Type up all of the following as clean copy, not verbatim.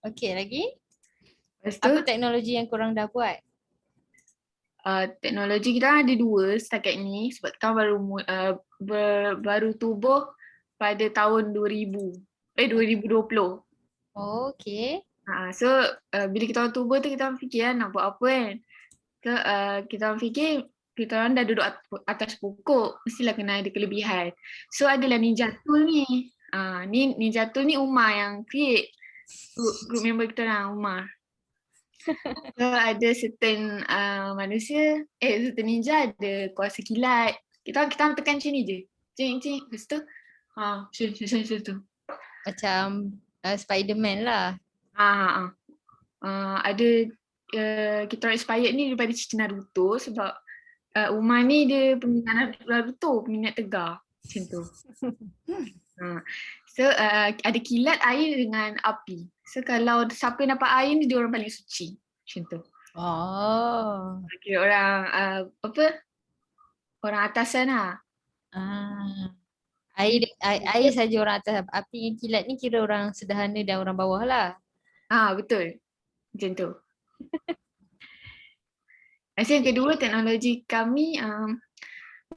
Okey, lagi? Lepas tu, Apa teknologi yang korang dah buat? teknologi kita ada dua setakat ni sebab kita baru tubuh pada tahun 2020. Oh, okey. So bila kita orang tubuh tu kita orang fikir nak buat apa kan. Kita orang fikir kita orang dah duduk atas pokok, mestilah kena ada kelebihan. So adalah Ninja Tool ni. Ni Ninja Tool ni Umar yang create. Group member kita orang Umar. So ada certain manusia, certain ninja ada kuasa kilat. Kita orang tekan macam ni je. Cing. Lepas tu, macam tu. Macam Spiderman lah. Ada kita orang inspired ni daripada cerita Naruto sebab Umar ni dia peminat Naruto, peminat tegar. Macam tu. So ada kilat air dengan api. So kalau siapa yang dapat air ni dia orang paling suci. Macam tu. Oh. Kira orang orang atasan lah. Air saja orang atas. Api yang kilat ni kira orang sederhana dan orang bawah lah. Betul. Macam tu. Yang kedua teknologi kami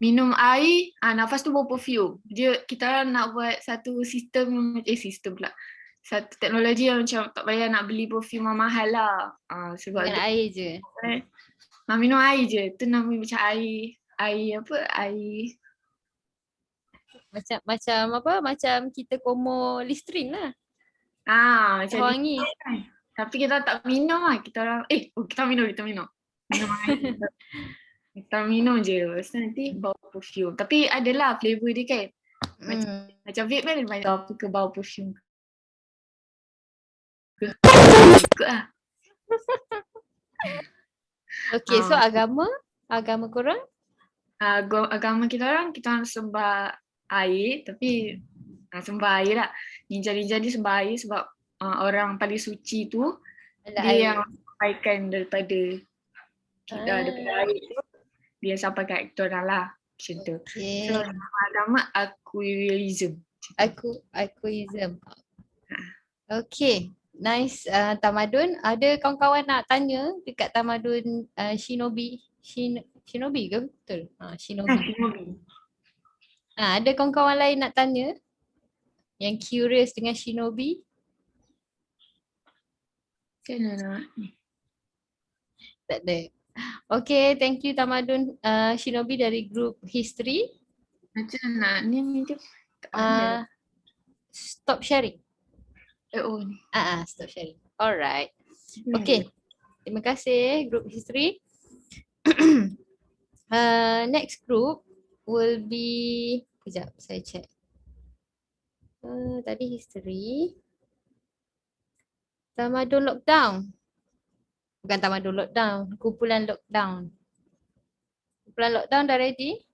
minum air, nafas tu bau perfume. Kita nak buat satu sistem pula. Satu teknologi yang macam tak payah nak beli perfume mahal lah. Sebab dengan air je. Minum air je. Tu namanya macam air Macam kita komo Listerine lah. Macam wangi. Tapi kita tak minum lah. Kita minum. Minum air. Kita minum je. Lepas tu nanti bau perfume. Tapi adalah flavor dia kan. Macam vape kan banyak apa ke bau perfume. Ikut lah. Okay, so agama korang? Agama kita orang sembah air. Tapi sembah air lah. Ninja-ninja ni sembah air sebab orang paling suci tu dia yang sampaikan daripada air tu, dia sampaikan kita orang lah. Macam tu. So agama Aquarianism. Aquarism. Okay, nice. Tamadun, ada kawan-kawan nak tanya dekat tamadun Shinobi? Shinobi ke betul? Shinobi. Ada kawan-kawan lain nak tanya yang curious dengan Shinobi? Tak ada. Okay, thank you Tamadun Shinobi dari group History. Macam nak ni je. Stop sharing. Stop sharing. Alright. Okay. Terima kasih group History. Next group will be, sekejap saya check. Tadi History. Tamadun Lockdown. Bukan Tamadun Lockdown, kumpulan Lockdown. Kumpulan Lockdown dah ready?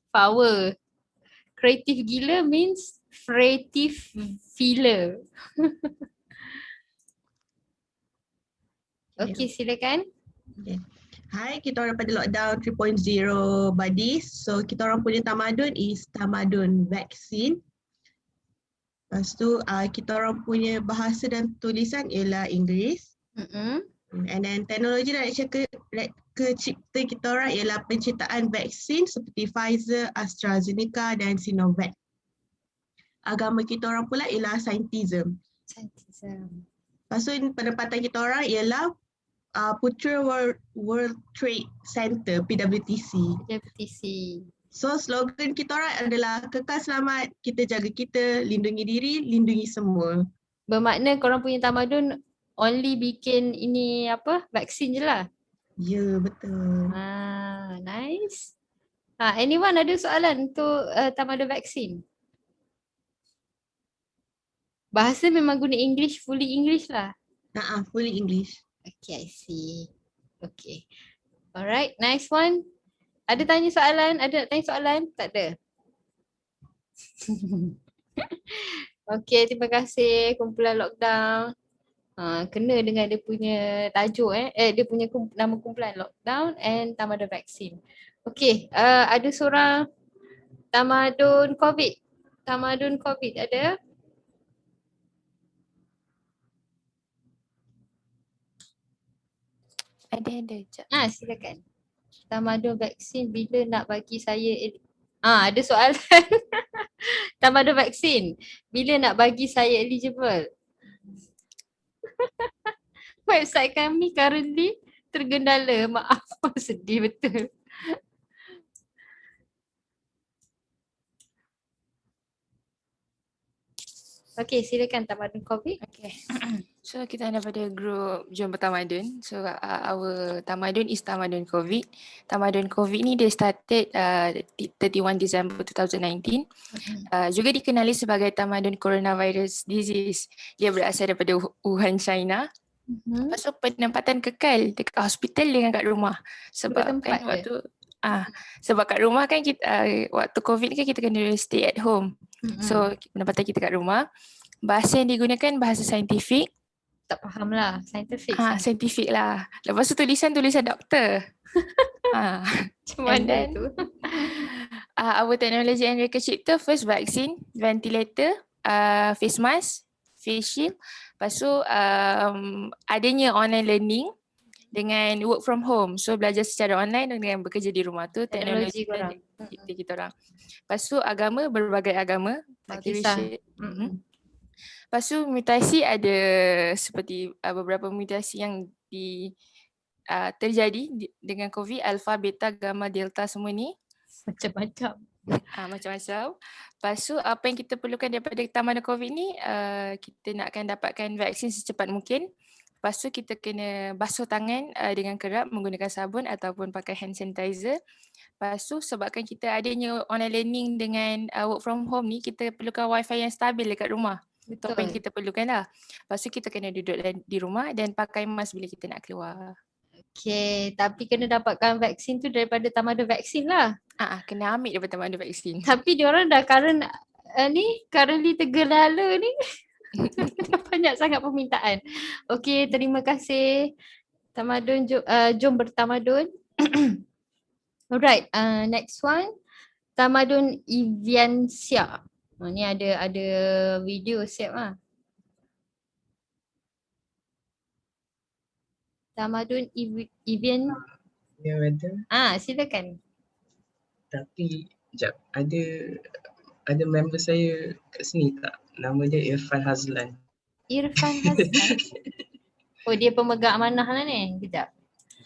Power. Creative gila means creative filler. Okay, silakan. Okay. Hai, kita orang pada Lockdown 3.0 buddies. So kita orang punya tamadun is tamadun vaksin. Lepas tu kita orang punya bahasa dan tulisan ialah Inggeris. And then teknologi dan kecipta kita orang ialah penciptaan vaksin seperti Pfizer, AstraZeneca dan Sinovac. Agama kita orang pula ialah Scientism. Lepas tu penempatan kita orang ialah Putra World Trade Center, PWTC. So slogan kita orang adalah kekal selamat, kita jaga kita, lindungi diri, lindungi semua. Bermakna korang punya tamadun only bikin ini vaksin je lah? Ya, betul. Nice. Anyone ada soalan untuk tamadun vaksin? Bahasa memang guna English, fully English lah? Fully English. Okay, I see. Okay. Alright, nice one. Ada tanya soalan? Ada nak tanya soalan? Tak ada? Okay, terima kasih kumpulan Lockdown. Kena dengan dia punya tajuk dia punya nama kumpulan lockdown and tamadun vaksin. Okey, ada seorang tamadun COVID. Tamadun COVID ada? Ada jap. Silakan. Tamadun vaksin bila nak bagi saya ada soalan. Tamadun vaksin bila nak bagi saya eligible? Website kami currently tergendala. Maaf, sedih betul. Okey, silakan tamadun COVID. Okay. So kita daripada grup Jom Bertamadun. So our tamadun is tamadun COVID. Tamadun COVID ni dia started 31 December 2019. Juga dikenali sebagai tamadun coronavirus disease. Dia berasal daripada Wuhan, China. Lepas tu penempatan kekal dekat hospital dengan kat rumah. Sebab kan waktu sebab kat rumah kan kita waktu COVID kan kita kena stay at home. So penempatan kita kat rumah. Bahasa yang digunakan bahasa saintifik. Tak faham lah, saintifik. Saintifik lah. Lepas tu tulisan doktor. Macam mana tu? Our technology and record chip tu first vaccine, ventilator, face mask, face shield. Lepas tu adanya online learning dengan work from home. So belajar secara online dengan bekerja di rumah tu teknologi kita orang. Lepas tu agama, berbagai agama. Tak kisah. Lepas tu mutasi ada seperti beberapa mutasi yang terjadi dengan COVID, alpha, beta, gamma, delta semua ni. Macam-macam. Macam-macam. Lepas tu apa yang kita perlukan daripada tamadun COVID ni, kita nakkan dapatkan vaksin secepat mungkin. Lepas tu kita kena basuh tangan dengan kerap menggunakan sabun ataupun pakai hand sanitizer. Lepas tu sebabkan kita adanya online learning dengan work from home ni, kita perlukan wifi yang stabil dekat rumah. Itu apa yang kita perlukan lah. Lepas tu kita kena duduk di rumah dan pakai mask bila kita nak keluar. Okay, tapi kena dapatkan vaksin tu daripada tamadun vaksin lah. Kena ambil daripada tamadun vaksin. Tapi diorang dah currently tergelala ni. Banyak sangat permintaan. Okey, terima kasih tamadun Jom Bertamadun. Alright, next one tamadun Eviansia. Ni ada video siap lah. Tamadun Evian. Ya, ada. Silakan. Tapi jap, ada member saya kat sini tak? Nama dia Irfan Hazlan. Irfan Hazlan. Oh, dia pemegang amanah lah ni. Kejap.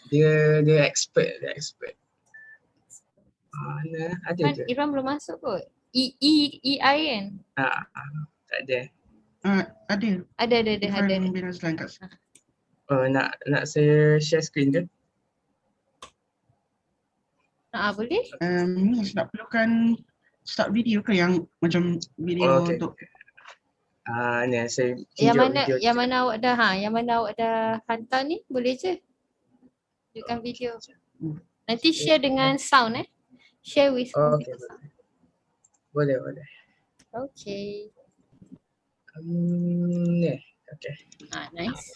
Dia expert. Mana? Ada je. Irfan belum masuk kot. EI kan? Tak ada. Ada. Ada. Irfan bin Hazlan kat sini. Nak saya share screen ke? Boleh? Ni nak perlukan start video ke yang macam video Okay. untuk Ni saya Yang mana awak dah hantar ni boleh je. Tunjukkan video. Nanti share dengan sound Share with Okay. Boleh. Okay. Ni. Okay. Nice.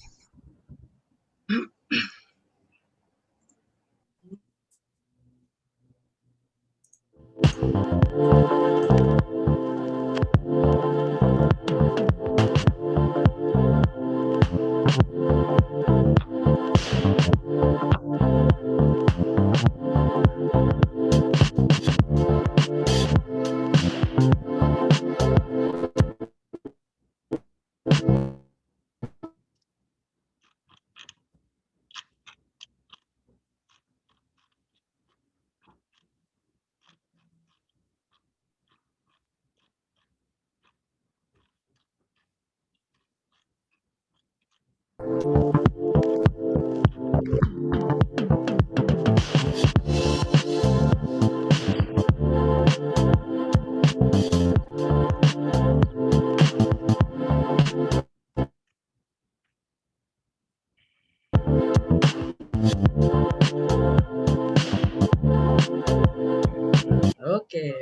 Okay.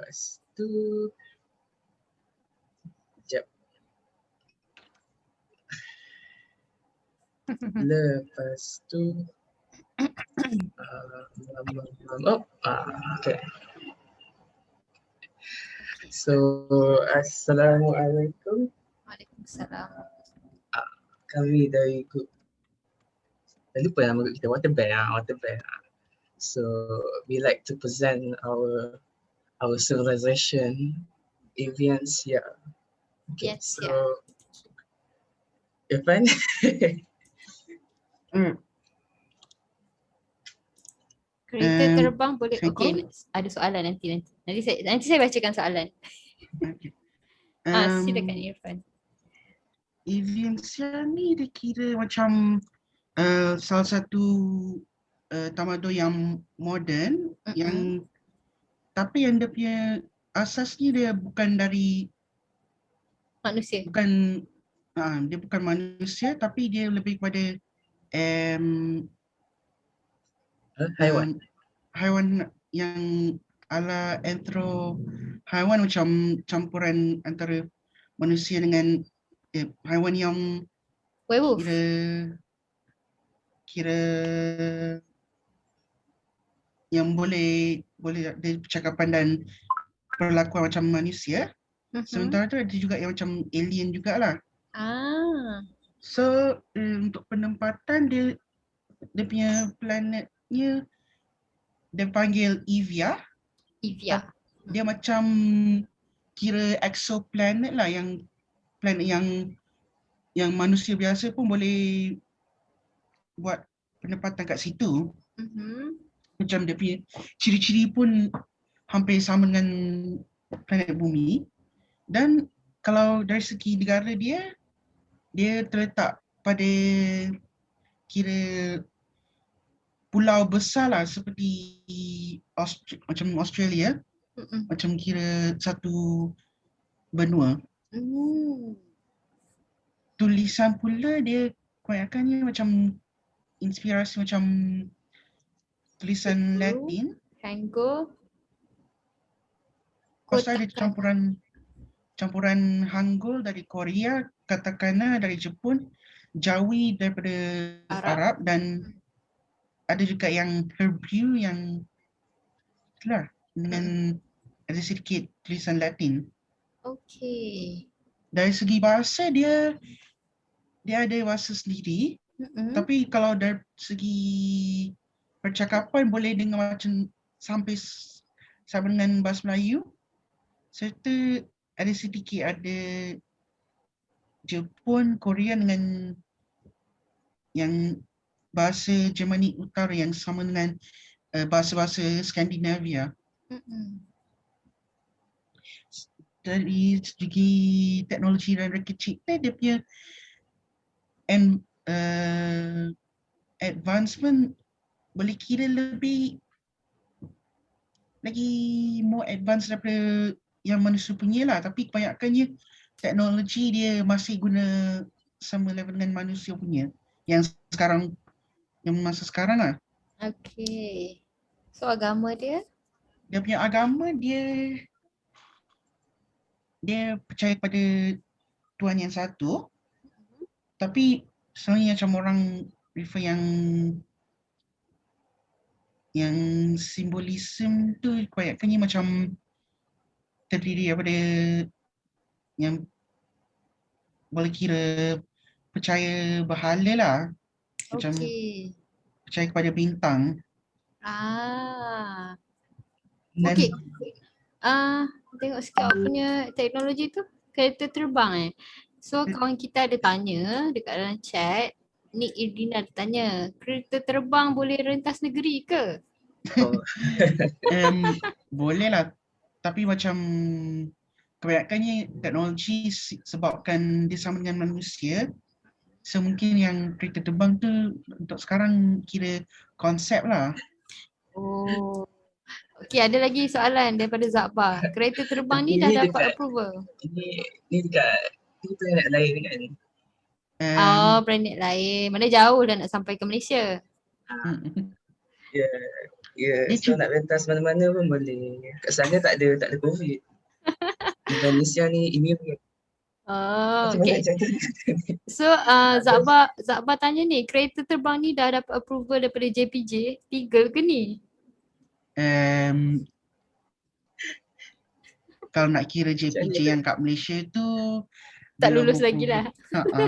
Lepas tu jap. Lepas tu okay. So Assalamualaikum. Waalaikumsalam. Kami dari grup, lupa nama grup kita, Waterband. So we like to present our civilization, Eviancia. Okay, Yes, so yeah. Irfan. Kereta terbang boleh. Assalamualaikum. Okay, ada soalan nanti. Nanti saya bacakan soalan. Okay. Silakan Irfan. Eviancia ni dia kira macam salah satu tamadun yang moden yang tapi yang dia punya asasnya dia bukan dari Manusia. dia bukan manusia tapi dia lebih kepada haiwan yang ala haiwan macam campuran antara manusia dengan haiwan yang Werewolf. kira yang boleh ada percakapan dan perlakuan macam manusia. Sementara tu ada juga yang macam alien jugalah. So untuk penempatan dia punya planetnya dia panggil Evia. Dia macam kira exoplanet lah, yang planet yang manusia biasa pun boleh buat penempatan kat situ. Macam dia punya ciri-ciri pun hampir sama dengan planet bumi. Dan kalau dari segi negara dia terletak pada kira pulau besar lah seperti macam Australia, macam kira satu benua. Tulisan pula dia kebanyakannya macam inspirasi macam tulisan Latin. Hangul. Pasal ada campuran Hangul dari Korea, katakana dari Jepun, Jawi daripada Arab dan ada juga yang Hebrew yang itulah dengan ada sedikit tulisan Latin. Okay. Dari segi bahasa dia ada bahasa sendiri. Tapi kalau dari segi percakapan boleh dengar macam sampai sama dengan bahasa Melayu. Serta ada sedikit ada Jepun, Korea dengan yang bahasa Germani Utara yang sama dengan bahasa-bahasa Skandinavia. Dari segi teknologi dan reka cipta dia punya advancement boleh kira lebih lagi more advanced daripada yang manusia punya lah, tapi kebanyakannya teknologi dia masih guna sama level dengan manusia punya yang masa sekarang lah. Okay. So agama dia? Dia punya agama dia percaya pada Tuhan yang satu. Tapi sebenarnya macam orang refer yang simbolisme tu kebanyakannya macam terdiri daripada yang boleh kira percaya berhala lah. Macam percaya kepada bintang. Okay. Tengok sikit awak punya teknologi tu, kereta terbang So kawan kita ada tanya dekat dalam chat, Nick Irdina ada tanya, kereta terbang boleh rentas negeri ke? Boleh lah, tapi macam kebanyakannya teknologi sebabkan dia sama dengan manusia. So mungkin yang kereta terbang tu untuk sekarang kira konsep lah. Okay, ada lagi soalan daripada Zakbar. Kereta terbang ni dah dapat approval? Ini dekat planet lain kan? Planet lain. Mana jauh dah nak sampai ke Malaysia. So nak rentas mana-mana pun boleh. Kat sana tak ada COVID. Indonesia ni immune. Macam mana Okay. macam tu? So Zakba tanya ni, kereta terbang ni dah dapat approval daripada JPJ legal ke ni? Kalau nak kira Macam JPJ mana? yang kat Malaysia tu Tak belum lulus lagi approve. lah. Ha-ha.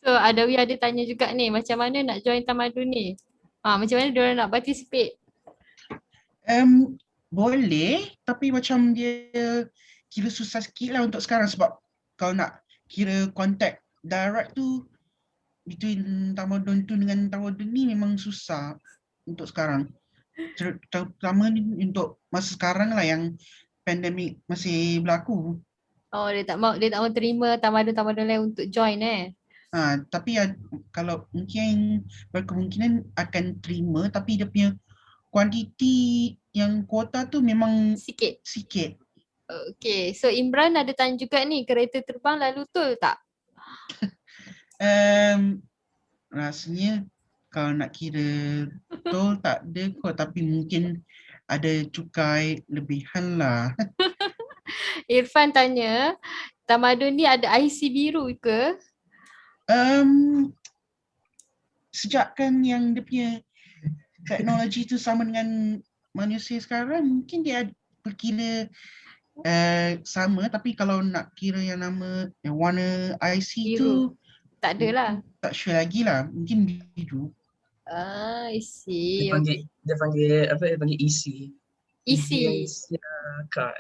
So Adawi ada tanya juga ni, macam mana nak join tamadun ni? Macam mana diorang nak participate? Boleh, tapi macam dia kira susah sikit lah untuk sekarang sebab kalau nak kira contact direct tu between tamadun tu dengan tamadun ni memang susah untuk sekarang. Terutama ni untuk masa sekarang lah yang pandemik masih berlaku. Oh, dia tak mau terima tamadun-tamadun lain untuk join Tapi kalau mungkin berkemungkinan akan terima tapi dia punya kuantiti yang kuota tu memang sikit. sikit. Okay, so Imran ada tanya juga ni, kereta terbang lalu tol tak? Rasanya kalau nak kira tol tak ada kot, tapi mungkin ada cukai lebihan lah. Irfan tanya, tamadun ni ada IC biru ke? Sejakkan yang dia punya teknologi tu sama dengan manusia sekarang, mungkin dia berkira sama, tapi kalau nak kira yang nama yang warna IC Biru. tu Tak ada lah. tak sure lagi lah, mungkin biru. I see. Dia panggil apa? Dia panggil EC. EC. Card.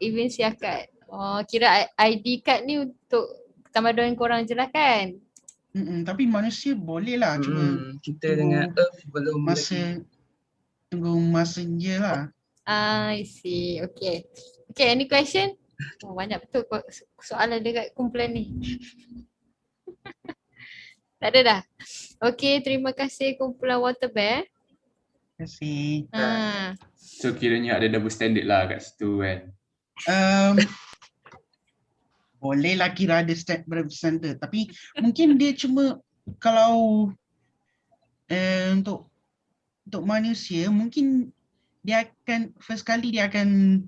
Evidensia card. Oh, kira ID card ni untuk tamadun korang je lah kan? Tapi manusia boleh lah, cuma kita dengan Earth belum tunggu masa je lah. I see. Okay. Okay, any question? Banyak betul soalan dekat kumpulan ni. Tak ada dah? Okay, terima kasih kumpulan Water Bear. Terima kasih. So kiranya ada double standard lah kat situ kan? Boleh lah kira ada double standard, tapi mungkin dia cuma kalau untuk manusia mungkin dia akan first kali dia akan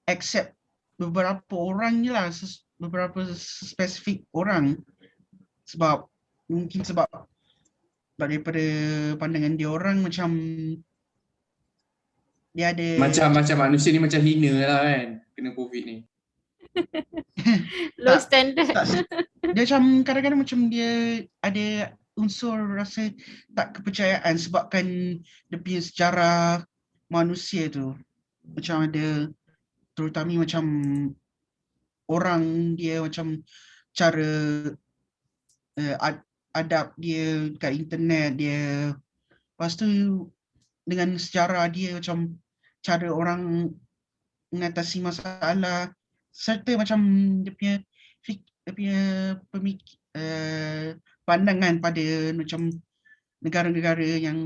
accept beberapa orang je lah, beberapa spesifik orang sebab daripada pandangan dia orang macam dia ada macam manusia ni macam hina lah kan kena COVID ni. Low standard. Dia macam kadang-kadang macam dia ada unsur rasa tak kepercayaan sebabkan dia punya sejarah manusia tu macam ada, terutama macam orang dia macam cara adab dia kat internet dia, lepas tu dengan sejarah dia macam cara orang mengatasi masalah serta macam dia punya pandangan pada macam negara-negara yang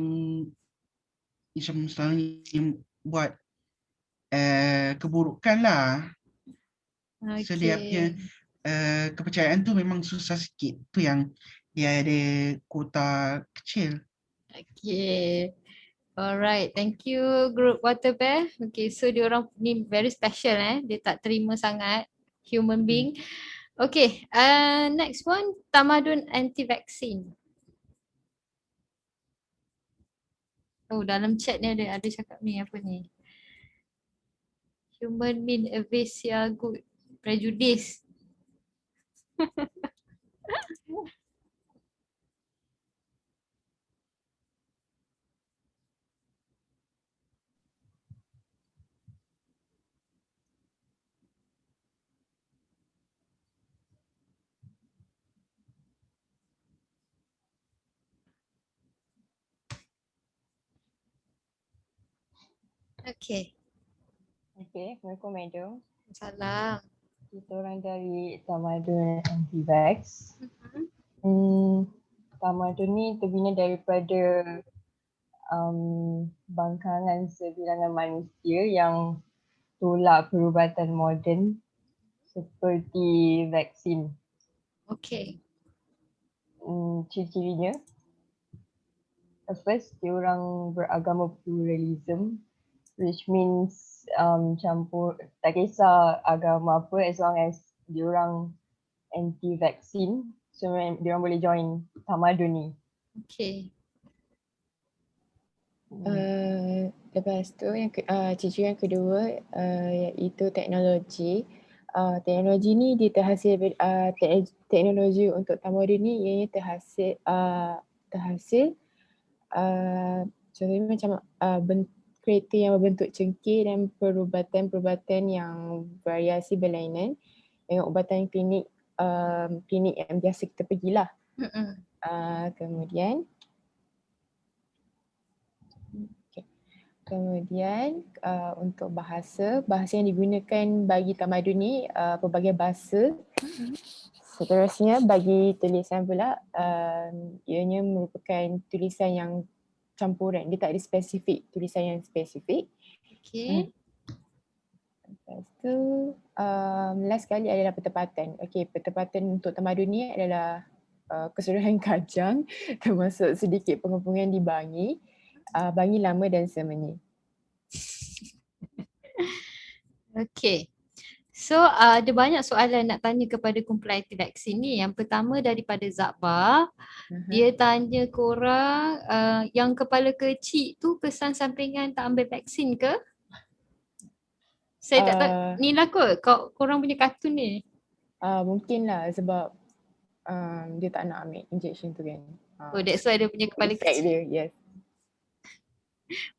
macam misalnya buat keburukan lah. Okay. So dia punya kepercayaan tu memang susah sikit. Tu yang dia ada kuota kecil. Okay. Alright, thank you group Water Bear. Okay, so diorang ni very special dia tak terima sangat human being. Okay, next one, tamadun anti-vaccine. Oh, dalam chat ni ada cakap ni apa ni? Human being aphasia good prejudice. Okay. Okay, Assalamualaikum Madam. Salam. Kita orang dari Tamadun Anti-Vax. Tamadun ni terbina daripada bangkangan sebilangan manusia yang tolak perubatan moden seperti vaksin. Okay. Ciri-cirinya, first, dia orang beragama pluralism, which means campur, tak kisah agama apa, as long as diorang anti vaksin, so diorang boleh join tamadun ni. Okay. Lepas tu cicu yang kedua iaitu teknologi. Teknologi ni dia terhasil teknologi untuk tamadun ni ianya terhasil contohnya macam kereta yang berbentuk cengkeh dan perubatan-perubatan yang variasi berlainan dengan ubatan klinik yang biasa kita pergilah. Kemudian untuk bahasa yang digunakan bagi tamadun ni pelbagai bahasa. Seterusnya bagi tulisan pula ianya merupakan tulisan yang campuran, dia tak ada spesifik tulisan yang spesifik. Okay. Lepas tu last sekali adalah pertepatan. Okay, pertepatan untuk tamadun ni adalah keseluruhan kajang termasuk sedikit pengepungan di Bangi, Bangi Lama dan Semeni. Okay. So ada banyak soalan nak tanya kepada kumpulan anti-vaksin ni. Yang pertama daripada Zakbar. Dia tanya korang yang kepala kecil tu kesan sampingan tak ambil vaksin ke? Saya tak tahu. Ni lah kot korang punya kartun ni. Mungkin lah sebab dia tak nak ambil injection tu kan. Oh, that's why dia punya kepala Effect kecil. dia, yes.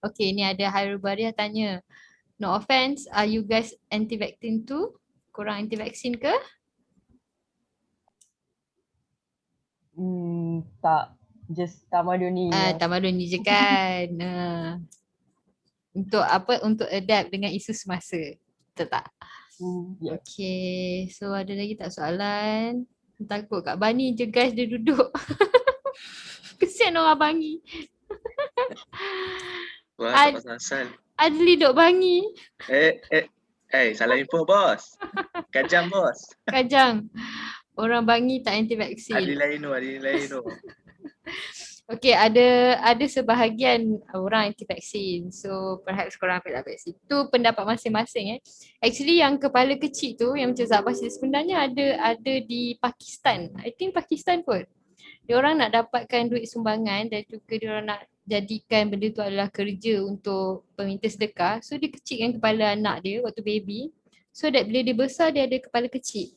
Okay, ni ada Hairul Bariah tanya. No offense, are you guys anti-vaksin too? Korang anti-vaksin ke? Tak, just tamadun ni. Tamadun ni je kan. Untuk apa? Untuk adapt dengan isu semasa. Betul tak? Yes. Okay, so ada lagi tak soalan? Takut Kak Bani je guys dia duduk. Kesian orang Bangi. Wah, tak pasal. Adli duk Bangi. Salah info bos. Kajang bos. Kajang. Orang Bangi tak anti vaksin. Adli lain tu. Okay, ada sebahagian orang anti vaksin. So perhaps korang ambil vaksin. Tu pendapat masing-masing Actually yang kepala kecil tu yang macam Zakbar sebenarnya ada di Pakistan. I think Pakistan kot. Diorang nak dapatkan duit sumbangan dan juga diorang nak jadikan benda tu adalah kerja untuk peminta sedekah. So dia kecilkan kepala anak dia waktu baby. So that bila dia besar dia ada kepala kecil.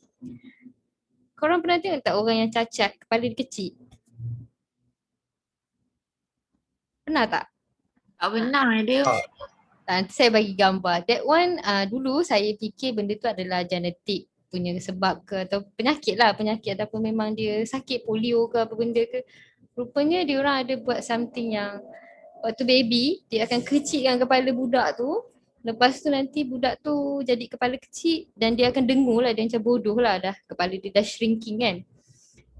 Korang pernah tengok tak orang yang cacat kepala dia kecil? Pernah tak? Tak benar dia. Nanti saya bagi gambar. That one dulu saya fikir benda tu adalah genetik punya sebab ke atau penyakit ataupun memang dia sakit polio ke apa benda ke. Rupanya dia orang ada buat something yang waktu baby dia akan kecilkan kepala budak tu. Lepas tu nanti budak tu jadi kepala kecil dan dia akan dengur lah, dia macam bodoh lah dah. Kepala dia dah shrinking kan.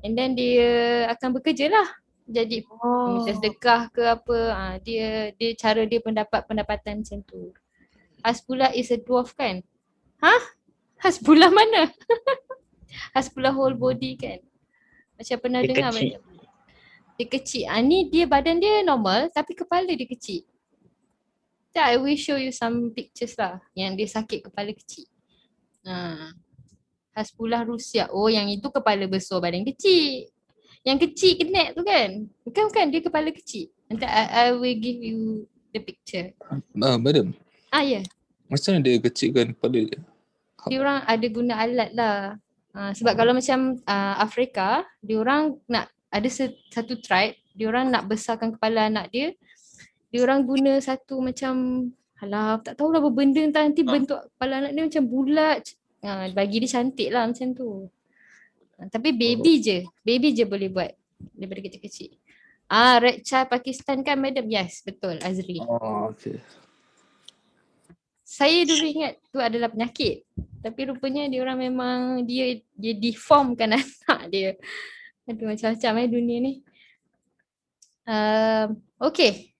And then dia akan bekerja lah. Jadi minta sedekah ke apa. Dia cara dia pendapatan macam tu. Hasbullah is a dwarf kan? Hasbullah mana? Hasbullah whole body kan? Macam pernah Dia dengar kecil. Dia kecil. Ni dia badan dia normal tapi kepala dia kecil. I will show you some pictures lah yang dia sakit kepala kecil. Hasbullah Rusia. Oh yang itu kepala besar badan kecil. Yang kecil kenek tu kan? Bukan dia kepala kecil. Nanti I will give you the picture. Madam. Ya. Macam mana dia kecilkan kepala dia? Diorang ada guna alat lah. Sebab kalau macam Afrika, diorang nak ada satu tribe, diorang nak besarkan kepala anak dia. Diorang guna satu macam tak tahulah apa benda entah nanti bentuk kepala anak dia macam bulat. Bagi dia cantik lah macam tu. Tapi baby je boleh buat daripada kecil-kecil. Red Child Pakistan kan madam? Yes, betul Azri. Okay. Saya dulu ingat tu adalah penyakit. Tapi rupanya dia orang memang dia deformkan anak dia. Aduh macam-macam dunia ni. Okay.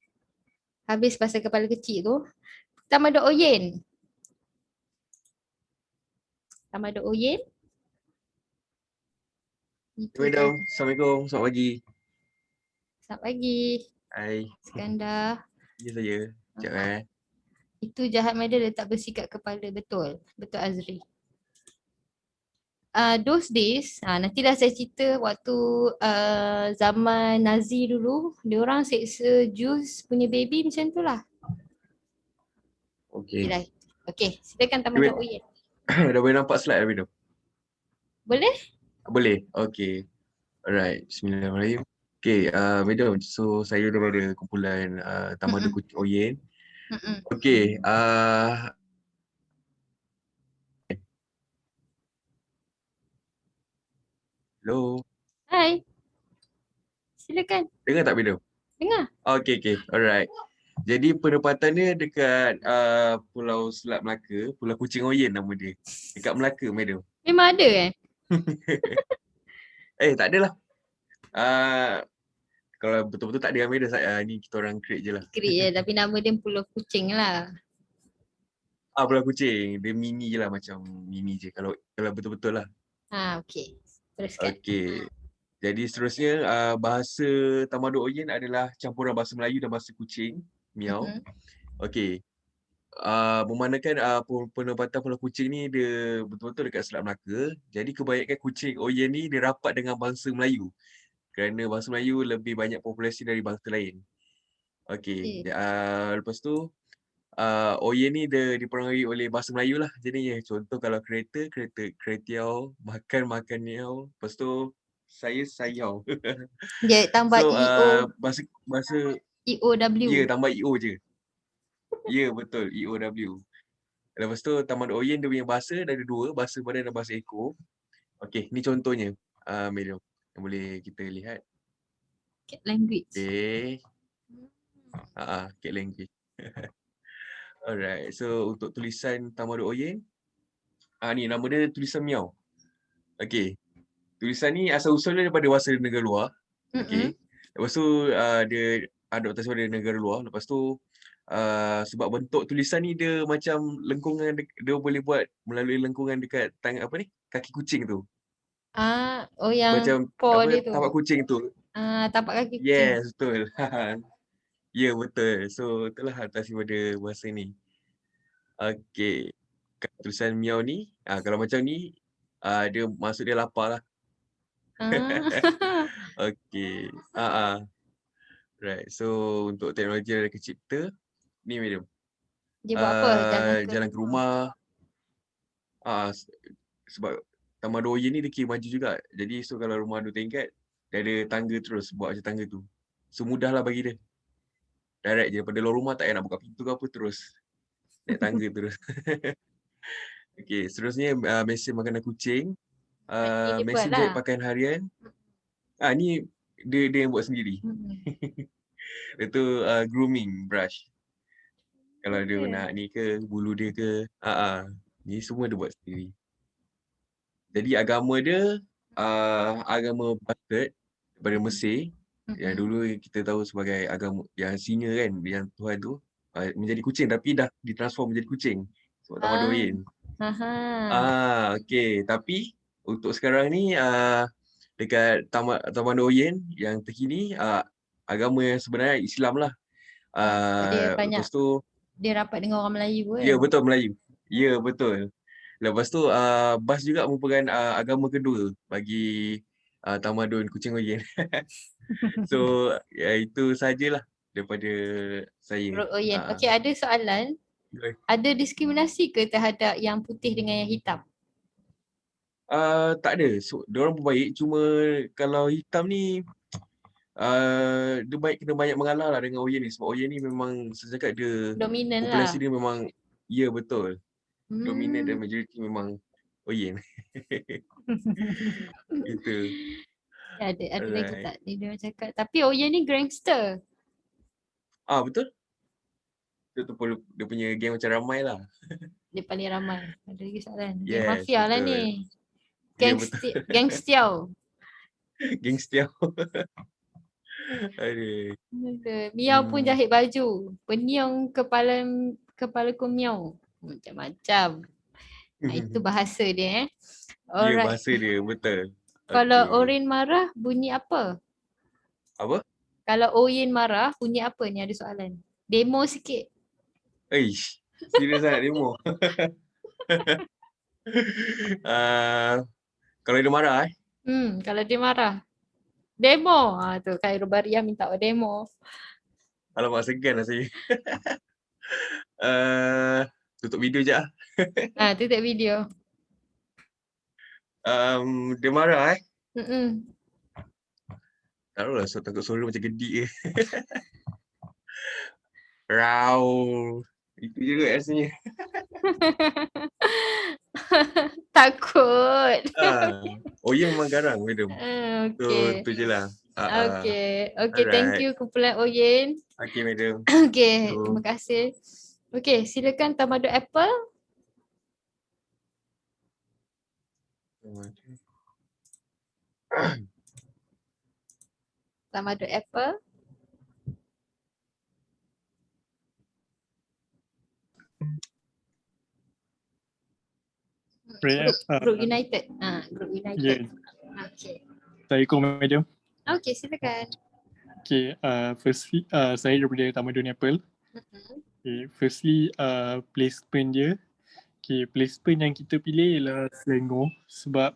Habis pasal kepala kecil tu. Tamadun Oyen. Tamadun Oyen. Assalamualaikum, selamat pagi. Selamat pagi. Hai. Skandar. Ya saya. Sekejap Itu jahat media letak besi kat kepala. Betul. Betul Azri. those days, nantilah saya cerita waktu zaman Nazi dulu, diorang seksa Jews punya baby macam tu lah. Okay. Okay, silakan Taman Dok Oyen. Dah boleh nampak slide dah, Boleh? Boleh? Okay. Alright. Bismillahirrahmanirrahim. Okay, madam. So, saya daripada kumpulan Taman Dok Oyen. Okay. Hello. Hai. Silakan. Dengar tak, madam? Dengar. Okay. Alright. Jadi penempatan dia dekat Pulau Selat Melaka, Pulau Kuching Oyen nama dia. Dekat Melaka, madam. Memang ada Tak adalah. Kalau betul-betul tak ada madam, ni kita orang create je lah. Create je, tapi nama dia Pulau Kuching lah. Pulau Kuching. Dia mini je lah, macam mini je kalau betul-betul lah. Okay. Teruskan. Okay. Jadi seterusnya bahasa Taman Dok Oyen adalah campuran bahasa Melayu dan bahasa Kuching, Miao. Okay. Memandangkan penempatan Pulau Kuching ni dia betul-betul dekat Selat Melaka. Jadi kebanyakan Kuching Oyen ni dia rapat dengan bangsa Melayu. Kerana bangsa Melayu lebih banyak populasi dari bangsa lain. Okay. Lepas tu Oyen ni dia diperangi oleh bahasa Melayu lah jadinya. Contoh kalau kereta keretiau, makan niau. Lepas tu sayau. Dia tambah EO. Bahasa EOW. Ya, tambah EO je. Ya, betul. EOW. Lepas tu Taman Dok Oyen dia punya bahasa dah ada dua, bahasa badan dan bahasa ekor. Okey, ni contohnya. Medium yang boleh kita lihat. Cat language. Okay. Cat language. Alright. So untuk tulisan Taman Dok Oyen, ni nama dia tulisan Miao. Okey. Tulisan ni asal usul dia daripada bahasa negara luar. Okey. Lepas tu dia adoptasi daripada negara luar. Lepas tu sebab bentuk tulisan ni dia macam lengkungan, dia boleh buat melalui lengkungan dekat tangan kaki kucing tu. Yang macam dia tu. tapak kucing tu. Tapak kaki kucing. Yes, betul. Ya, betul. So itulah adaptasi pada bahasa ni. Okey. Tulisan Miao ni, kalau macam ni dia maksud dia lapar lah. Okey. Right. So untuk teknologi dari kecipta ni medium. Dia buat apa? Jalan ke rumah. Sebab Taman Dok Oyen ni dia kira maju juga. Jadi so kalau rumah 2 tingkat, dia ada tangga terus, buat macam tangga tu. So mudahlah bagi dia. Direct je daripada luar rumah, tak payah nak buka pintu ke apa, terus naik tangga terus. Okay, seterusnya mesin makanan kucing. Mesin jahit pakaian harian. Ni dia yang buat sendiri. Itu grooming brush. Kalau dia nak ni ke, bulu dia ke, ni semua dia buat sendiri. Jadi agama dia agama Baptist daripada Mesir, yang dulu kita tahu sebagai agama yang senior kan, yang Tuhan tu menjadi kucing tapi dah ditransform menjadi kucing sebab Taman Dok Oyen. Okey, tapi untuk sekarang ni dekat Taman Dok Oyen yang terkini agama yang sebenarnya Islam lah. Dia banyak. Lepas tu dia rapat dengan orang Melayu kan? Ya, betul, Melayu. Ya, betul. Lepas tu Bas juga merupakan agama kedua bagi Tamadun Kuching Oyen. So itu sajalah daripada saya. Oyen. Okey, ada soalan. Ada diskriminasi ke terhadap yang putih dengan yang hitam? Tak ada. So, diorang pun baik. Cuma kalau hitam ni dia kena banyak mengalah lah dengan Oyen ni. Sebab Oyen ni memang saya cakap dia dominan populasi lah. dia memang, ya betul. Dominan dan majoriti memang Oyen. Itu. Ada lagi tak? Dia cakap. Tapi Oyen ni gangster. Betul. Dia punya geng macam ramai lah. Dia paling ramai. Ada lagi soalan. Yes, geng mafia betul. lah ni. Gangstiao. Gangstiao. Aduh. Miao pun jahit baju. Peniong kepalaku miao. Macam-macam. Itu bahasa dia Ya, bahasa dia, betul. Kalau Orin marah, bunyi apa? Apa? Kalau Oyen marah, bunyi apa ni? Ada soalan. Demo sikit. Serius sangat demo. Kalau dia marah Kalau dia marah. Demo. Tu Khairul Baria minta demo. alamak segan lah saya. Tutup video je lah. Tutup video. Dia marah Mm-mm. taruhlah takut suara macam gedik ke. Rau. Itu je kot rasanya. Takut. Oyen memang garang madam. So Okay. tu je lah. Okay. Thank Alright. you kumpulan Oyen. Okay madam. Okay, So, terima kasih. Okay, silakan Tamadun Apple. Tamadun Apple. Group United. Group United. Okay. Assalamualaikum madam. Okay, silakan. Okay, firstly saya daripada Tamadun Apple. Okay, firstly placement dia. Okay, placement yang kita pilih ialah Selangor sebab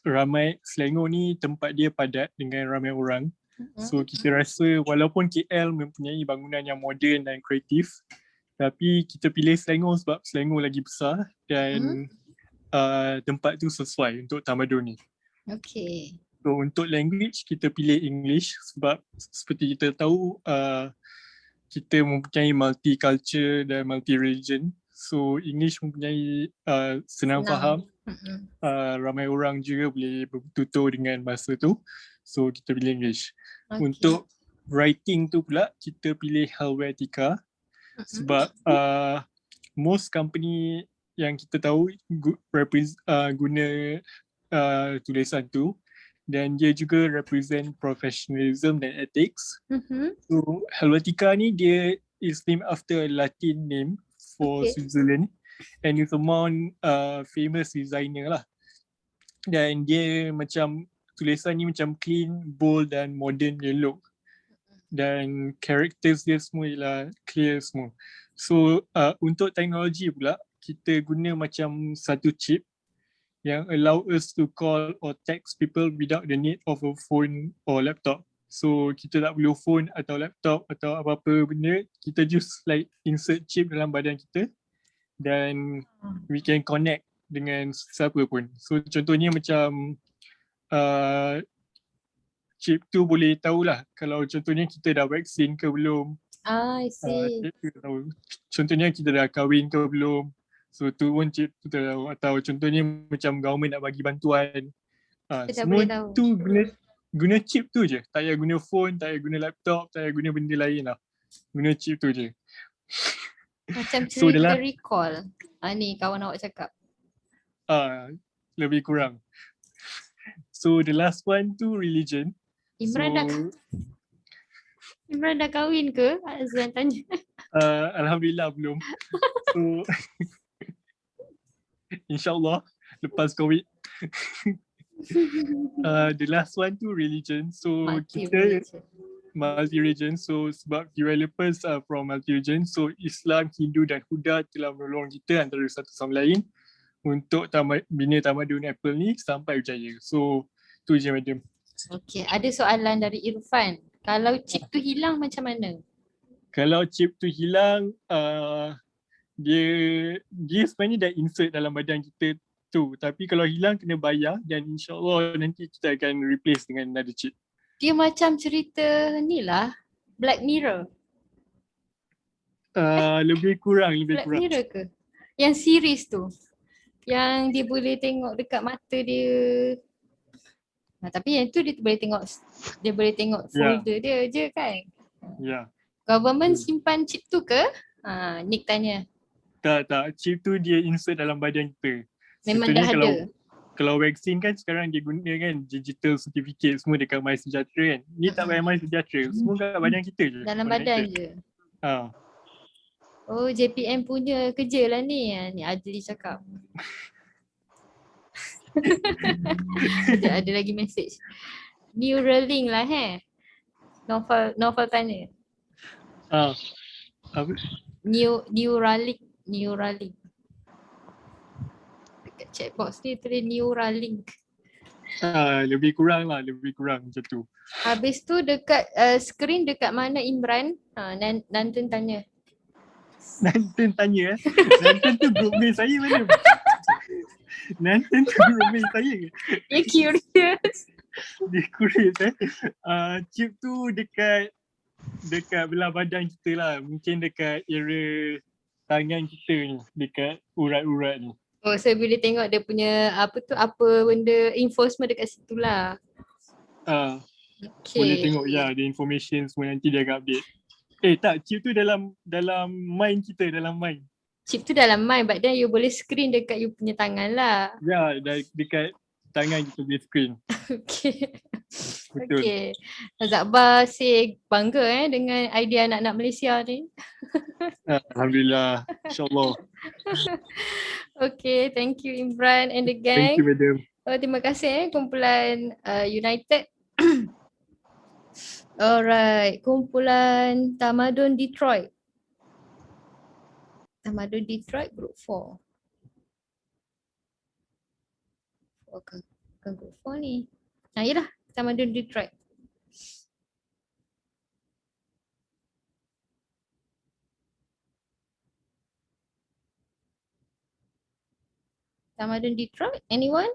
ramai Selangor ni tempat dia padat dengan ramai orang. So kita rasa walaupun KL mempunyai bangunan yang moden dan kreatif, tapi kita pilih Selangor sebab Selangor lagi besar dan tempat tu sesuai untuk tamadun ni. Okay. So untuk language kita pilih English sebab seperti kita tahu kita mempunyai multi-culture dan multi-religion. So English mempunyai senang faham. Ramai orang juga boleh bertutur dengan bahasa tu. So kita pilih English. Okay. Untuk writing tu pula kita pilih Helvetica sebab most company yang kita tahu guna tulisan tu dan dia juga represent professionalism dan ethics. So Helvetica ni dia is named after a Latin name for Switzerland and it's among famous designer lah. Dan dia macam tulisan ni macam clean, bold dan modern dia look. Dan characters dia semua ialah clear semua. So untuk teknologi pula kita guna macam satu chip yang allow us to call or text people without the need of a phone or laptop. So kita tak perlu phone atau laptop atau apa-apa benda, kita just like insert chip dalam badan kita dan we can connect dengan siapa pun. So contohnya macam chip tu boleh tahulah kalau contohnya kita dah vaksin ke belum. I see. Tahu. Contohnya kita dah kahwin ke belum. So tu pun chip tu tahu. Atau contohnya macam government nak bagi bantuan. Semua tu guna chip tu je. Tak payah guna phone, tak payah guna laptop, tak payah guna benda lain lah. Guna chip tu je. Macam cerita recall. Ni kawan awak cakap. Lebih kurang. So the last one tu religion. Imran dah kahwin ke? Azlan tanya. Alhamdulillah belum. So InsyaAllah lepas COVID. The last one tu religion. So kita multi-religion. So sebab developers are from multi-religion. So Islam, Hindu dan Huda telah menolong kita antara satu sama lain untuk bina Tamadun Apple ni sampai berjaya. So tu je madam. Okay, ada soalan dari Irfan. Kalau chip tu hilang macam mana? Kalau chip tu hilang, dia sebenarnya dah insert dalam badan kita tu. Tapi kalau hilang kena bayar dan insyaAllah nanti kita akan replace dengan another chip. Dia macam cerita ni lah, Black Mirror. Lebih kurang. Black Mirror ke? Yang series tu. Yang dia boleh tengok dekat mata dia. Tapi yang tu dia boleh tengok folder dia je kan? Ya. Government simpan chip tu ke? Nick tanya. Tak. Chip tu dia insert dalam badan kita. Memang dah ada. Kalau vaksin kan sekarang dia guna kan digital certificate semua dekat MySejahtera kan. Ni tak payah MySejahtera. Semua kat badan kita je. Dalam badan je. Oh, JPM punya kerja lah ni. Ni Adli cakap. ada lagi message. Neuralink lah Novel tanya. Apa? Neuralink. Dekat chat box ni tulis Neuralink. Lebih kurang macam tu. Habis tu dekat screen dekat mana Imran? Nantun tanya. Nanten tanya Nanten tu group mate saya mana? Nanten tu group mate saya ke? Dia curious. Dia curious chip tu dekat belah badan kita lah. Mungkin dekat area tangan kita ni, dekat urat-urat ni. Oh, so bila tengok dia punya apa benda info semua dekat situ lah. Boleh Okay. tengok ada information semua, nanti dia akan update. Tak, chip tu dalam mind kita, dalam mind. Chip tu dalam mind, but then you boleh screen dekat you punya tangan lah. Ya, dekat tangan kita punya screen. Okay. Betul. Okay. Zakbar say bangga dengan idea anak-anak Malaysia ni. Alhamdulillah. InsyaAllah. Okay, thank you Imran and the gang. Thank you, madam. Terima kasih kumpulan United. Alright, kumpulan Tamadun Detroit. Tamadun Detroit group 4. Bukan group 4 ni. Yelah, Tamadun Detroit. Tamadun Detroit, anyone?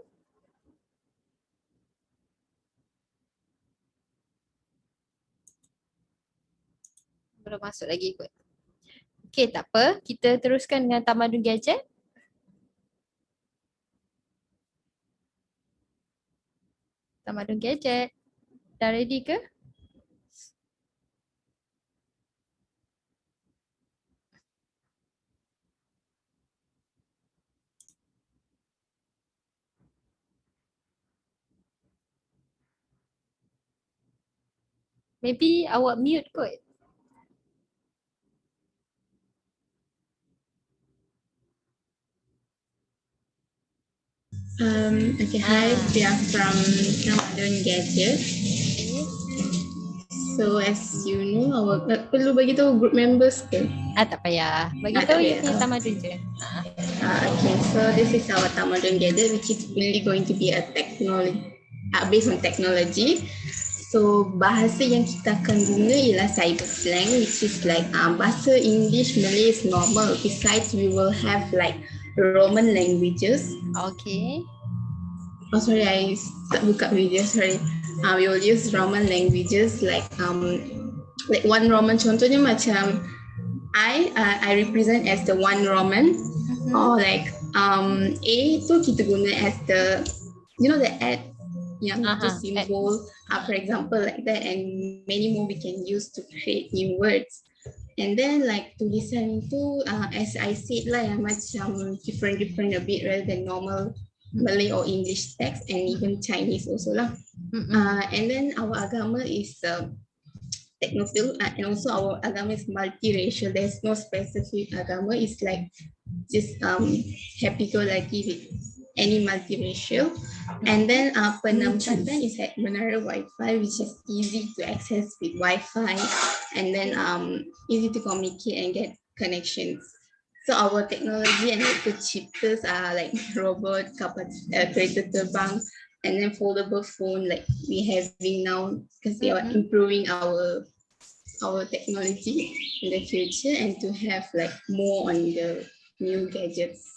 Belum masuk lagi kot. Okay, tak apa. Kita teruskan dengan Tamadun Gadget. Tamadun Gadget. Dah ready ke? Maybe awak mute kot. Okay, hi, we are from Tamadun Gadget. So as you know, perlu bagi tahu group members ke? Tak payah. Bagi tahu you punya Tamadun je. Okay, so this is our Tamadun Gadget, which is really going to be a technology, based on technology. So bahasa yang kita akan guna ialah cyber slang, which is like bahasa English, Malay is normal. Besides, we will have like Roman languages. Okay. Oh sorry, I buka video, sorry. We will use Roman languages like one Roman, contohnya macam I represent as the one Roman, or like A tu kita guna as the, you know, the at yang itu symbol, for example like that, and many more we can use to create new words. And then like tulisan itu as I said lah, yang macam different a bit rather than normal Malay or English text, and even Chinese also lah. And then our agama is technophile, and also our agama is multiracial. There's no specific agama. It's like just happy-go-lucky with any multiracial. And then penampatan is at Menara Wi-Fi, which is easy to access with Wi-Fi, and then easy to communicate and get connections. So our technology and the cheapest are like robot, kereta terbang, and then foldable phone like we having now, because they are improving our technology in the future, and to have like more on the new gadgets.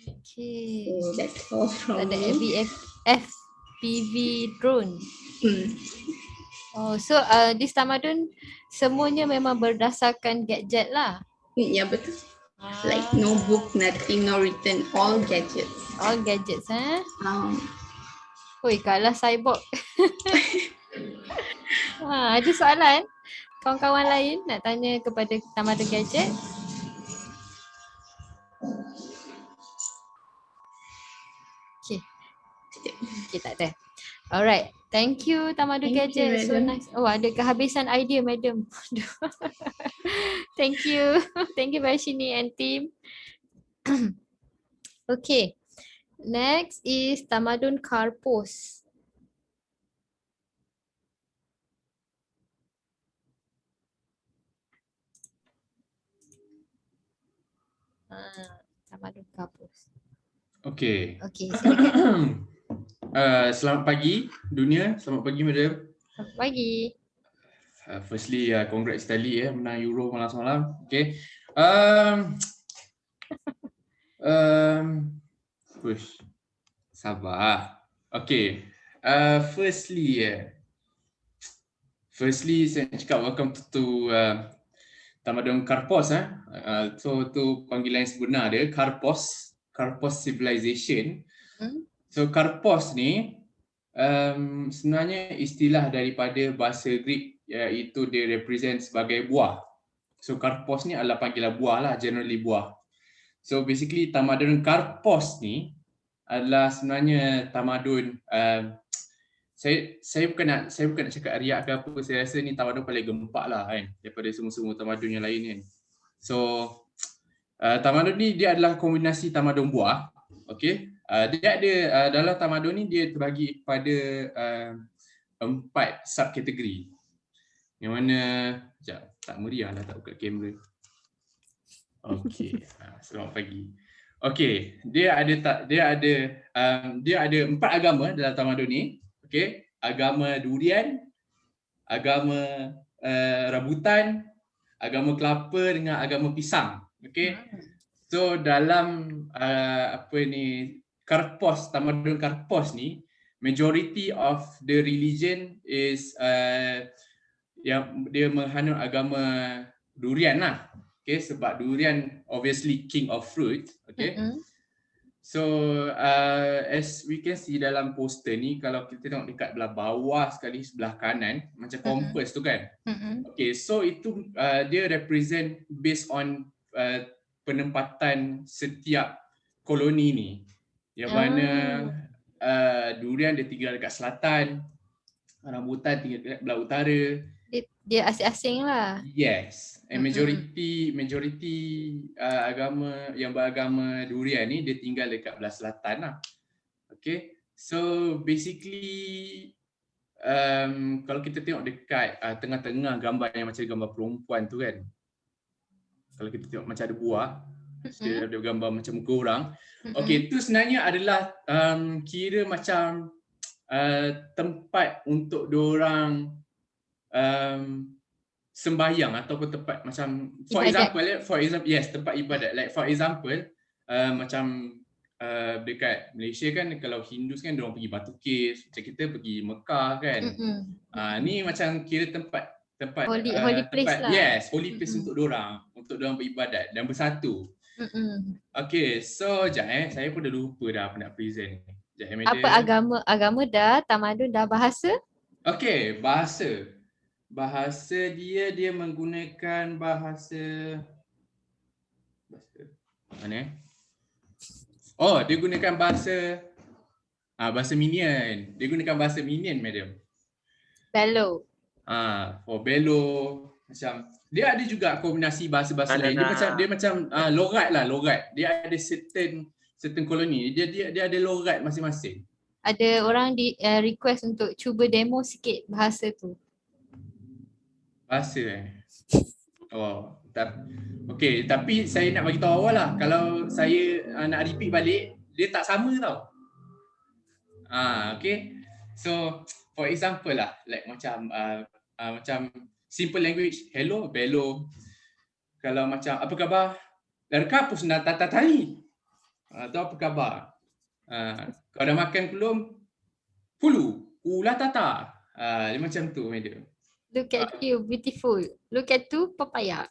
Okay. So that's all from me. FPV drone. Oh, so this Tamadun semuanya memang berdasarkan gadget lah. Ya, betul. Like no book, nothing, no written, all gadgets. All gadgets, Oi, kalah cyborg. Ada soalan? Kawan-kawan lain nak tanya kepada Tamadun Gadget? Okay, tak ada. Alright, thank you Tamadun Gadget. So nice. Oh, ada kehabisan idea, madam. Thank you. Thank you Varshini and team. Okay. Next is Tamadun Karpos. Tamadun Karpos. Okay. Okay, silakan. Selamat pagi dunia, selamat pagi madam. Selamat pagi. Firstly, congrats Italy menang Euro malam semalam. Okay. Push. Sabar. Okay. Firstly, saya nak cakap welcome to Tamadun Karpos. So tu panggilan sebenar dia, Karpos Civilization. So Karpos ni sebenarnya istilah daripada bahasa Greek, iaitu dia represent sebagai buah. So Karpos ni adalah panggilan buah lah, generally buah. So basically tamadun Karpos ni adalah sebenarnya tamadun saya bukan nak cakap riak ke apa, saya rasa ni tamadun paling gempak lah kan daripada semua tamadun yang lain kan. So tamadun ni dia adalah kombinasi tamadun buah. Okey. Dia ada dalam tamadun ni dia terbagi kepada 4 subkategori. Yang mana tak meriah lah, tak buka kamera. Okey. Selamat pagi. Okey, dia ada 4 agama dalam tamadun ni. Okey, agama durian, agama rambutan, agama kelapa dengan agama pisang. Okey. So dalam Karpos, tamadun Karpos ni, majority of the religion is yang dia menghanut agama durian lah. Okay, sebab durian obviously king of fruit. Okay. So as we can see dalam poster ni, kalau kita tengok dekat belah bawah sekali sebelah kanan, macam compass tu kan. Okay, so itu dia represent based on penempatan setiap koloni ni. Yang mana durian dia tinggal dekat selatan, rambutan tinggal dekat belah utara. Dia asing-asing lah. Yes. And majority agama yang beragama durian ni dia tinggal dekat belah selatan lah. Okay. So basically kalau kita tengok dekat tengah-tengah gambar yang macam gambar perempuan tu kan. Kalau kita tengok macam ada buah, dia ada gambar macam muka orang. Okay, itu sebenarnya adalah kira macam tempat untuk diorang sembahyang ataupun tempat macam for example yes, tempat ibadat. Like for example macam dekat Malaysia kan, kalau Hindus kan diorang pergi Batu Caves, macam kita pergi Mekah kan. Ni macam kira tempat holy place lah. Yes, holy place untuk diorang beribadat dan bersatu. Okay, so sekejap saya pun dah lupa dah apa nak present. Apa agama dah, tamadun dah, bahasa? Okay, bahasa dia menggunakan bahasa mana? Oh, dia gunakan bahasa Minion. Dia gunakan bahasa Minion, madam. Belo. For Belo, macam dia ada juga kombinasi bahasa-bahasa lain. Dia macam logat. Dia ada certain koloni. Dia ada logat masing-masing. Ada orang request untuk cuba demo sikit bahasa tu. Bahasa Oh, okay, tapi saya nak bagi tahu awal lah. Kalau saya nak repeat balik, dia tak sama tau. Okay. So, for example lah, like macam simple language, hello, bello. Kalau macam apa khabar? Larka pun nak tali. Atau apa khabar? Kau dah makan belum? Hulu, ula tata. Dia macam tu madam. Look at you, beautiful. Look at tu, papaya.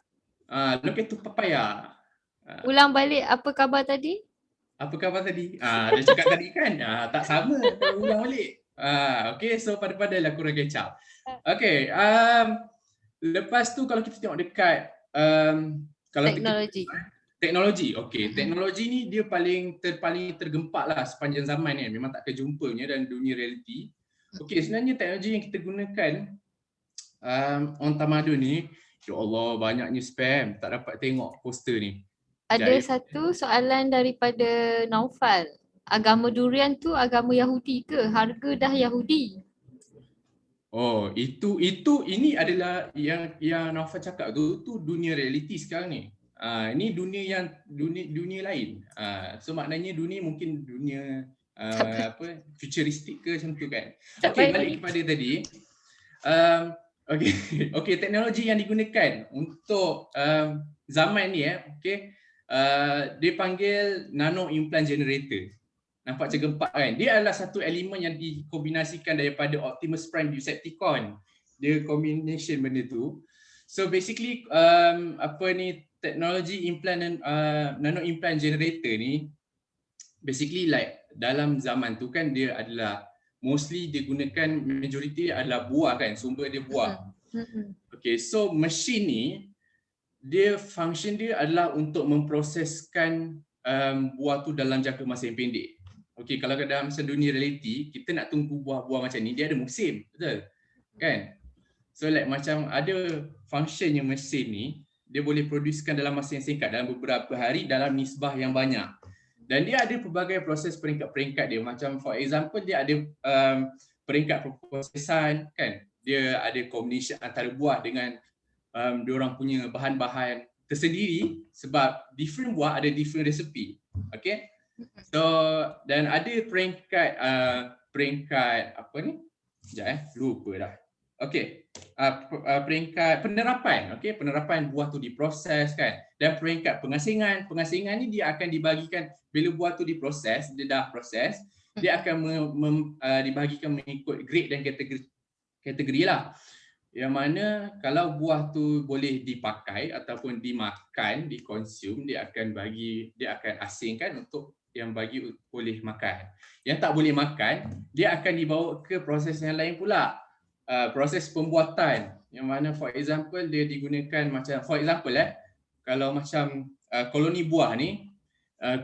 Look at tu, papaya. Ulang balik, apa khabar tadi? Apa khabar tadi? Dia cakap tadi kan? Tak sama. Ulang balik. Okay, so pada-padalah kurang kecap. Okay, lepas tu kalau kita tengok dekat kalau teknologi. Okay, teknologi ni dia paling tergempak lah sepanjang zaman ni. Memang tak kejumpanya dalam dunia realiti. Okay, sebenarnya teknologi yang kita gunakan on tamadun ni, ya Allah banyaknya spam, tak dapat tengok poster ni. Ada satu soalan daripada Naufal. Agama durian tu agama Yahudi ke? Harga dah Yahudi. Oh, ini adalah yang Naufal cakap tu dunia realiti sekarang ni. Ini dunia lain. So maknanya dunia mungkin dunia futuristik ke macam tu kan. Okey, balik kepada tadi. Okey, teknologi yang digunakan untuk zaman ni dia panggil nano implant generator. Nampak macam gempak kan? Dia adalah satu elemen yang dikombinasikan daripada Optimus Prime Decepticon. Dia combination benda tu. So basically teknologi implant nano implant generator ni basically like dalam zaman tu kan dia adalah mostly digunakan majority adalah buah kan, sumber dia buah. Okay, so mesin ni dia function dia adalah untuk memproseskan buah tu dalam jangka masa yang pendek. Okay, kalau dalam dunia realiti kita nak tunggu buah-buah macam ni dia ada musim, betul? Kan? So like macam ada functionnya mesin ni dia boleh producekan dalam masa yang singkat, dalam beberapa hari dalam nisbah yang banyak. Dan dia ada pelbagai proses peringkat-peringkat dia. Macam for example dia ada peringkat perprosesan kan. Dia ada combination antara buah dengan diorang punya bahan-bahan tersendiri sebab different buah ada different recipe. Okay. So dan ada peringkat apa ni? Sekejap lupa dah. Okey, peringkat penerapan, okey, penerapan buah tu diproses kan, dan peringkat pengasingan ni dia akan dibagikan bila buah tu diproses, dia dah proses, dia akan dibagikan mengikut grade dan kategori lah. Yang mana kalau buah tu boleh dipakai ataupun dimakan, dikonsum, dia akan asingkan untuk yang bagi boleh makan. Yang tak boleh makan, dia akan dibawa ke proses yang lain pula. Proses pembuatan yang mana for example dia digunakan macam for example kalau macam koloni buah ni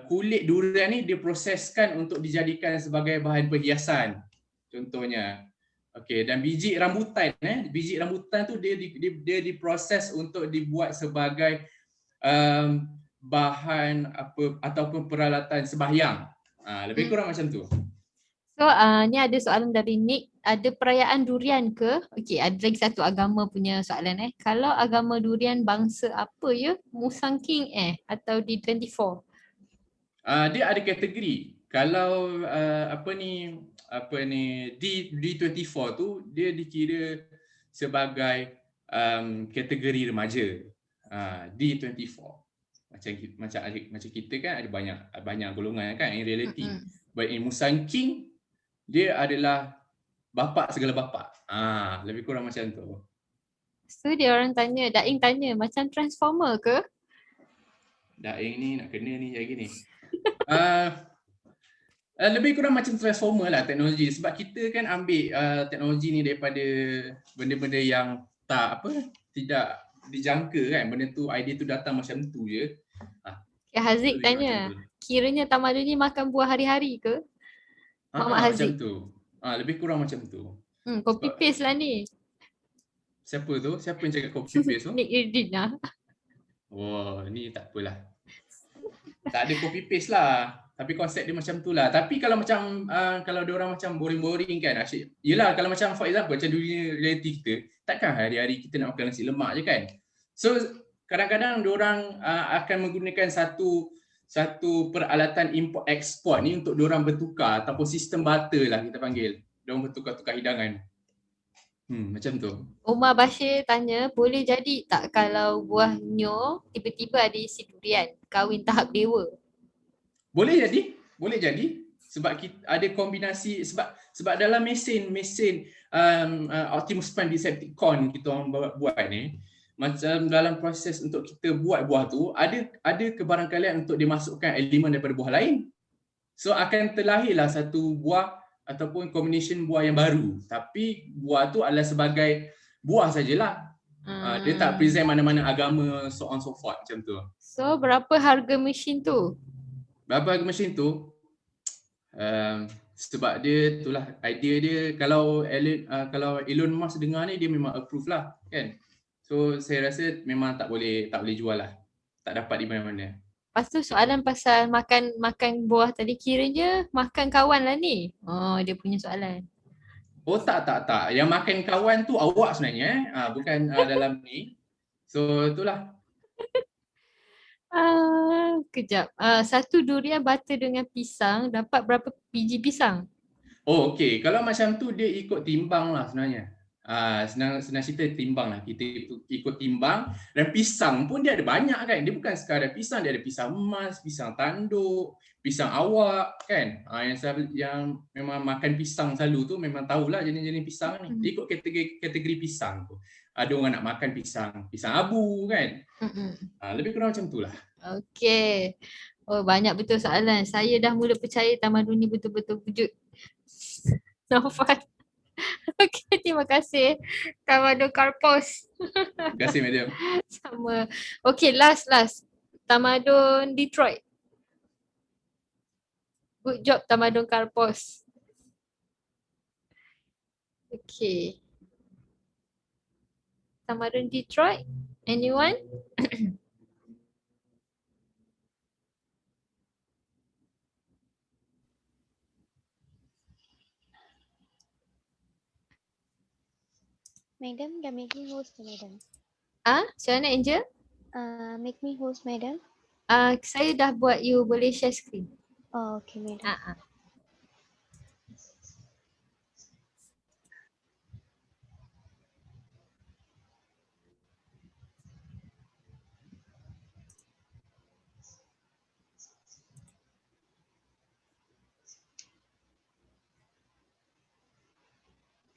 kulit durian ni diproseskan untuk dijadikan sebagai bahan perhiasan contohnya. Okey, dan biji rambutan tu dia diproses untuk dibuat sebagai bahan apa ataupun peralatan sembahyang. Lebih kurang macam tu. So ni ada soalan dari Nick, ada perayaan durian ke? Okey, ada lagi satu agama punya soalan Kalau agama durian bangsa apa ya? Musang King atau D24? Dia ada kategori. Kalau D24 tu dia dikira sebagai kategori remaja. D24. Macam kita kan ada banyak golongan kan in reality. But in Musang King dia adalah bapa segala bapa. Lebih kurang macam tu. So dia orang tanya, Daing tanya macam Transformer ke? Daing ni nak kena ni lagi ni. Lebih kurang macam Transformer lah teknologi sebab kita kan ambil teknologi ni daripada benda-benda yang tidak dijangka kan. Benda tu idea tu datang macam tu je. Haziq tanya, kiranya tamadun ni makan buah hari-hari ke? Muhammad Haziq. Macam tu. Lebih kurang macam tu. Copy paste lah ni. Siapa tu? Siapa yang cakap copy paste tu? Nick Irdin lah. Wah, ni tak apalah. Tak ada copy paste lah. Tapi konsep dia macam tu lah. Tapi kalau macam kalau dia orang macam boring-boring kan asyik. Yelah kalau macam for example macam dunia reality kita, takkan hari-hari kita nak makan nasi lemak je kan. So kadang-kadang dia orang akan menggunakan satu peralatan import export ni untuk dia orang bertukar ataupun sistem barter lah kita panggil. Dia orang bertukar-tukar hidangan. Macam tu. Omar Bashir tanya, boleh jadi tak kalau buah nyo tiba-tiba ada isi durian, kahwin tahap dewa? Boleh jadi sebab kita ada kombinasi sebab dalam mesin Optimus Prime Decepticon kita orang buat ni, macam dalam proses untuk kita buat buah tu ada kebarangkalian untuk dimasukkan elemen daripada buah lain. So akan terlahirlah satu buah ataupun combination buah yang baru. Tapi buah tu adalah sebagai buah sajalah. Dia tak present mana-mana agama so on so forth macam tu. So berapa harga mesin tu? Berapa harga mesin tu? Sebab dia itulah idea dia. Kalau Elon Musk dengar ni dia memang approve lah kan. So saya rasa memang tak boleh jual lah. Tak dapat di mana-mana. Lepas tu soalan pasal makan buah tadi, kiranya makan kawan lah ni. Oh, dia punya soalan. Oh tak. Yang makan kawan tu awak sebenarnya bukan dalam ni. So itulah. Kejap. Satu durian butter dengan pisang dapat berapa biji pisang? Oh, okey. Kalau macam tu dia ikut timbang lah sebenarnya. Senang cerita timbang lah. Kita ikut timbang dan pisang pun dia ada banyak kan. Dia bukan sekadar pisang, dia ada pisang emas, pisang tanduk, pisang awak kan. Yang memang makan pisang selalu tu memang tahulah jenis-jenis pisang ni. Dia ikut kategori pisang tu. Ada orang nak makan pisang abu kan. Lebih kurang macam tu lah. Okey. Oh, banyak betul soalan. Saya dah mula percaya tamadun ni betul-betul wujud. Naufal. Okey, terima kasih Tamadun Karpos. Terima kasih, Madam. Sama. Okey, last. Tamadun Detroit. Good job Tamadun Karpos. Okey. Tamadun Detroit. Anyone? Madam, dah make me host, madam. Macam mana Angel? Make me host, madam. Saya dah buat, you boleh share screen. Oh, okay, madam.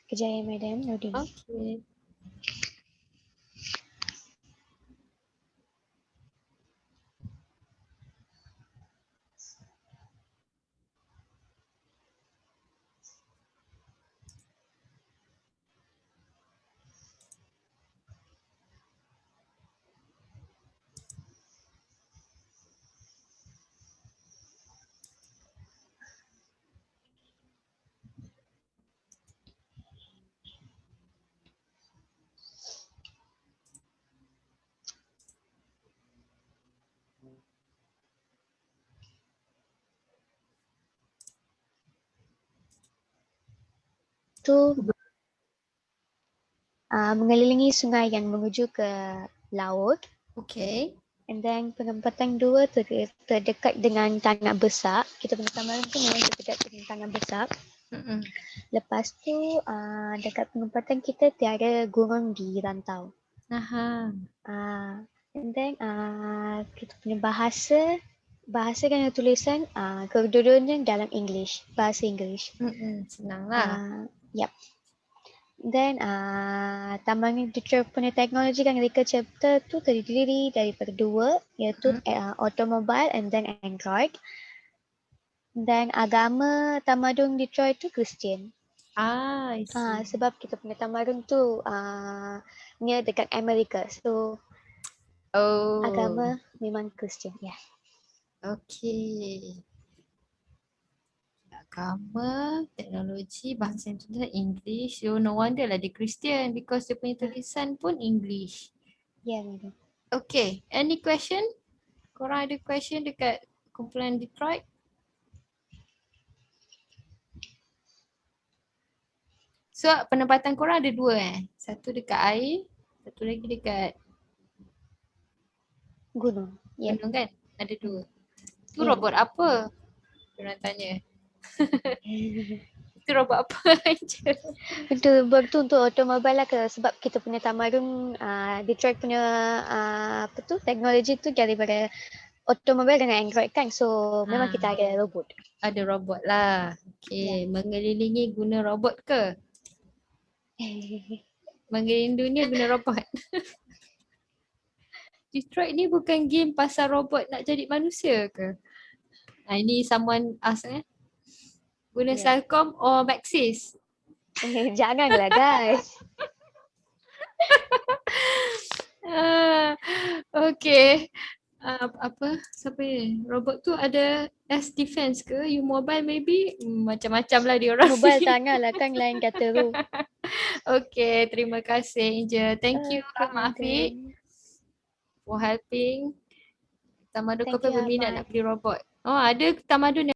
Kejap ya, madam. Loading. Okay. Mengelilingi sungai yang menuju ke laut. Okay. And then penempatan 2 terdekat dengan tanah besar. Kita punya taman tu memang terdekat dengan tanah besar. Lepas tu dekat penempatan kita tiada gurun di rantau. And then kita punya bahasa dan tulisan kedua-duanya dalam English, bahasa English. Senanglah. Yep. Then Taman Detroit punya teknologi dan reka chapter tu terdiri daripada 2, iaitu automobile and then Android. Dan agama Tamadun Detroit tu Kristian. I see. Sebab kita punya tamadun tu near dekat Amerika. So agama memang Kristian, ya. Yeah. Okay. Agama, teknologi, bahasa Indonesia, English. So no wonder lah dia Kristian because dia punya tulisan pun English. Ya, madam. Okay, any question? Korang ada question dekat kumpulan Detroit? So penempatan korang ada 2 Satu dekat air, satu lagi dekat gunung. Gunung kan? Ada 2. Tu robot apa? Diorang tanya. Itu robot apa je? Untuk robot tu untuk automobile lah sebab kita punya tamadun Detroit punya teknologi tu daripada automobile dengan Android kan. So memang kita ada robot. Ada robot lah. Okay, mengelilingi guna robot ke? Mengelilingi dunia guna robot. Detroit ni bukan game pasal robot nak jadi manusia ke? Ini someone ask guna Cellcom or Maxis? Janganlah guys. Okay. Siapa ni? Robot tu ada S defense ke? You mobile maybe? Macam-macam lah diorang. Mobile tanganlah kan lain kata tu. Okay, terima kasih Angel. Thank you Rahmat Afiq for helping. Tamadun Kopi berminat nak beli robot. Oh, ada tamadun